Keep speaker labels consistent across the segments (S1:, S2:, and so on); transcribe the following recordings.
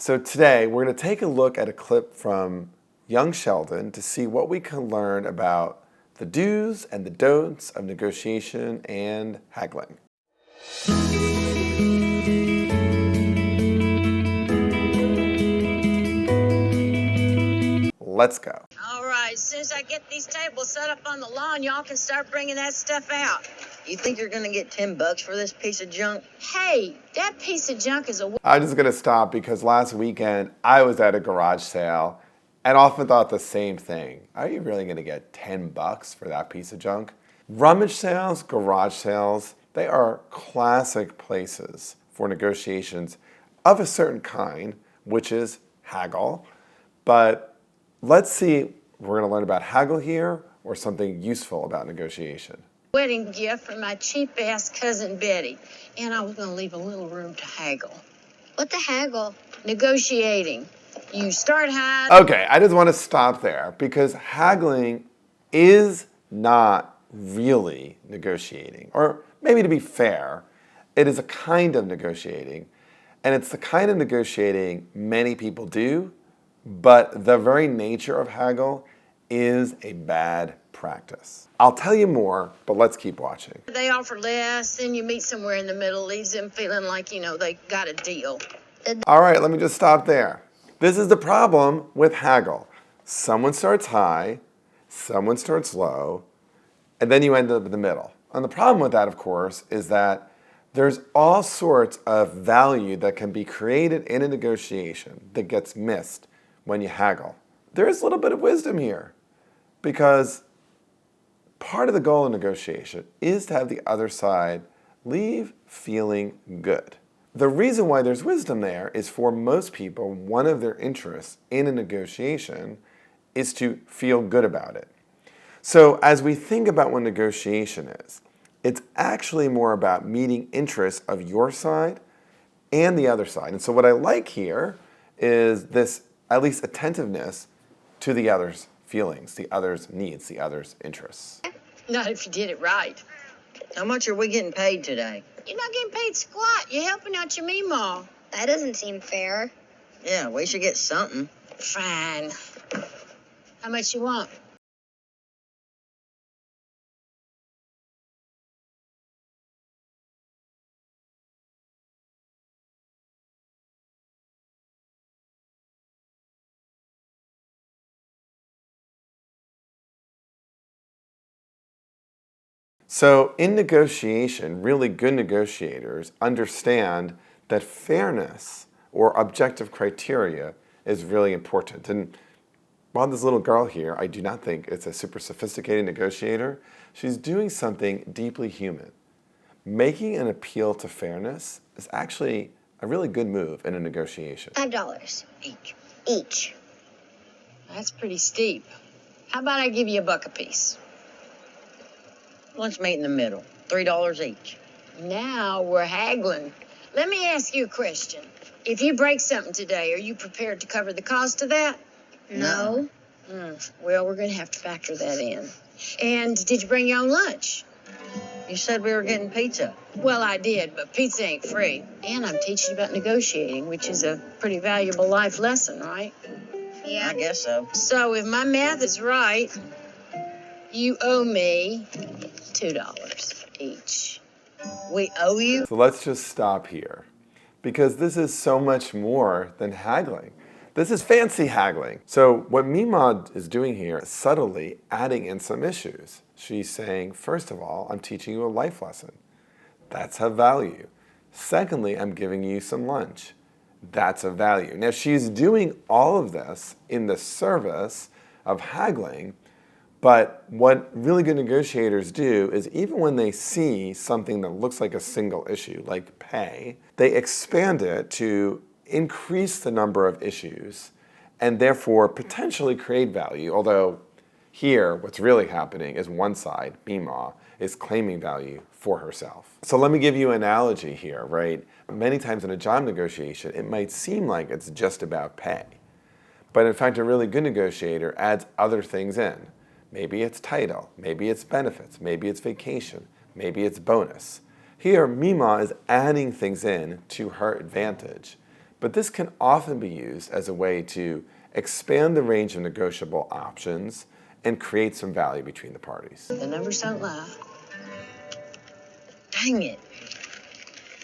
S1: So today we're going to take a look at a clip from Young Sheldon to see what we can learn about the do's and the don'ts of negotiation and haggling. Let's go.
S2: All right, as soon as I get these tables set up on the lawn, y'all can start bringing that stuff out.
S3: You think you're gonna get $10 for this piece of junk?
S2: Hey, that piece of junk is a...
S1: I'm just going to stop because last weekend I was at a garage sale and often thought the same thing. Are you really going to get $10 for that piece of junk? Rummage sales, garage sales, they are classic places for negotiations of a certain kind, which is haggle. But let's see, we're going to learn about haggle here or something useful about negotiation.
S2: wedding gift from my cheap-ass cousin Betty, and I was going to leave a little room to haggle.
S4: What the haggle?
S2: Negotiating. You start high...
S1: Okay, I just want to stop there because haggling is not really negotiating. Or maybe to be fair, it is a kind of negotiating, and it's the kind of negotiating many people do, but the very nature of haggle is a bad practice. I'll tell you more, but let's keep watching.
S2: They offer less, and you meet somewhere in the middle, leaves them feeling like, they got a deal.
S1: All right, let me just stop there. This is the problem with haggle. Someone starts high, someone starts low, and then you end up in the middle. And the problem with that, of course, is that there's all sorts of value that can be created in a negotiation that gets missed when you haggle. There is a little bit of wisdom here because part of the goal of negotiation is to have the other side leave feeling good. The reason why there's wisdom there is for most people, one of their interests in a negotiation is to feel good about it. So as we think about what negotiation is, it's actually more about meeting interests of your side and the other side. And so what I like here is this, at least attentiveness to the other's feelings, the other's needs, the other's interests.
S2: Not if you did it right.
S3: How much are we getting paid today?
S2: You're not getting paid squat. You're helping out your meemaw.
S4: That doesn't seem fair.
S3: Yeah, we should get something.
S2: Fine. How much you want?
S1: So in negotiation, really good negotiators understand that fairness or objective criteria is really important. And while this little girl here, I do not think it's a super sophisticated negotiator, she's doing something deeply human. Making an appeal to fairness is actually a really good move in a negotiation.
S4: $5
S3: Each.
S4: each.
S2: That's pretty steep. How about I give you $1 apiece?
S3: Let's meet in the middle. $3 each.
S2: Now we're haggling. Let me ask you a question. If you break something today, are you prepared to cover the cost of that?
S4: No.
S2: Well, we're going to have to factor that in. And did you bring your own lunch?
S3: You said we were getting pizza.
S2: Well, I did, but pizza ain't free. And I'm teaching you about negotiating, which is a pretty valuable life lesson, right?
S4: Yeah.
S3: I guess so.
S2: So if my math is right, you owe me $2 each.
S3: We owe you?
S1: So let's just stop here because this is so much more than haggling. This is fancy haggling. So what Mima is doing here is subtly adding in some issues. She's saying, first of all, I'm teaching you a life lesson. That's of value. Secondly, I'm giving you some lunch. That's of value. Now she's doing all of this in the service of haggling, but what really good negotiators do is even when they see something that looks like a single issue, like pay, they expand it to increase the number of issues and therefore potentially create value. Although here, what's really happening is one side, Mima, is claiming value for herself. So let me give you an analogy here, right? Many times in a job negotiation, it might seem like it's just about pay. But in fact, a really good negotiator adds other things in. Maybe it's title, maybe it's benefits, maybe it's vacation, maybe it's bonus. Here, Mima is adding things in to her advantage but this can often be used as a way to expand the range of negotiable options and create some value between the parties.
S2: The numbers don't lie.
S3: Dang it.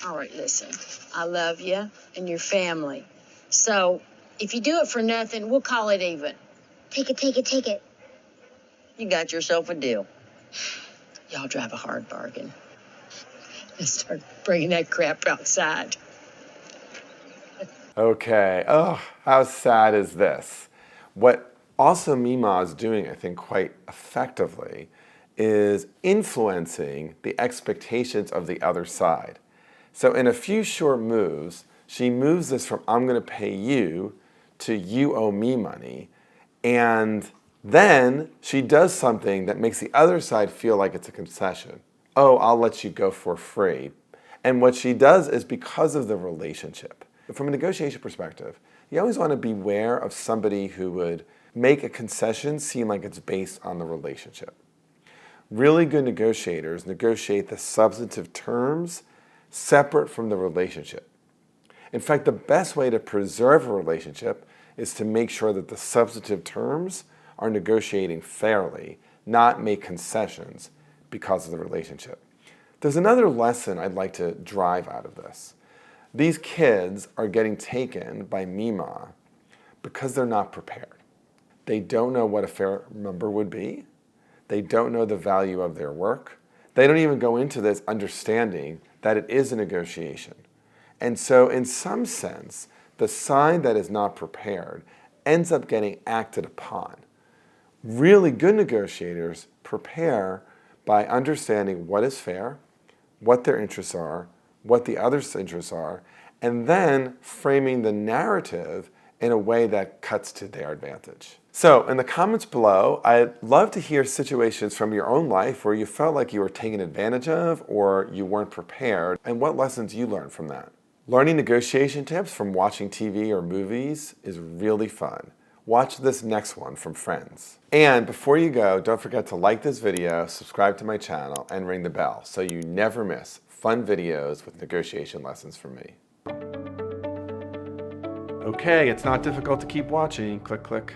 S2: All right, listen. I love you and your family. So if you do it for nothing, we'll call it even.
S4: Take it, take it, take it.
S3: You got yourself a deal.
S2: Y'all drive a hard bargain. And start bringing that crap outside.
S1: Okay, oh, how sad is this? What also Mima is doing, I think, quite effectively is influencing the expectations of the other side. So in a few short moves, she moves this from I'm going to pay you to you owe me money, and then she does something that makes the other side feel like it's a concession. Oh, I'll let you go for free. And what she does is because of the relationship. From a negotiation perspective, you always want to beware of somebody who would make a concession seem like it's based on the relationship. Really good negotiators negotiate the substantive terms separate from the relationship. In fact, the best way to preserve a relationship is to make sure that the substantive terms are negotiating fairly, not make concessions because of the relationship. There's another lesson I'd like to drive out of this. These kids are getting taken by Mima because they're not prepared. They don't know what a fair number would be. They don't know the value of their work. They don't even go into this understanding that it is a negotiation. And so in some sense, the side that is not prepared ends up getting acted upon. Really good negotiators prepare by understanding what is fair, what their interests are, what the other's interests are, and then framing the narrative in a way that cuts to their advantage. So in the comments below, I'd love to hear situations from your own life where you felt like you were taken advantage of or you weren't prepared, and what lessons you learned from that. Learning negotiation tips from watching TV or movies is really fun. Watch this next one from Friends. And before you go, don't forget to like this video, subscribe to my channel, and ring the bell so you never miss fun videos with negotiation lessons from me. Okay, it's not difficult to keep watching. Click, click.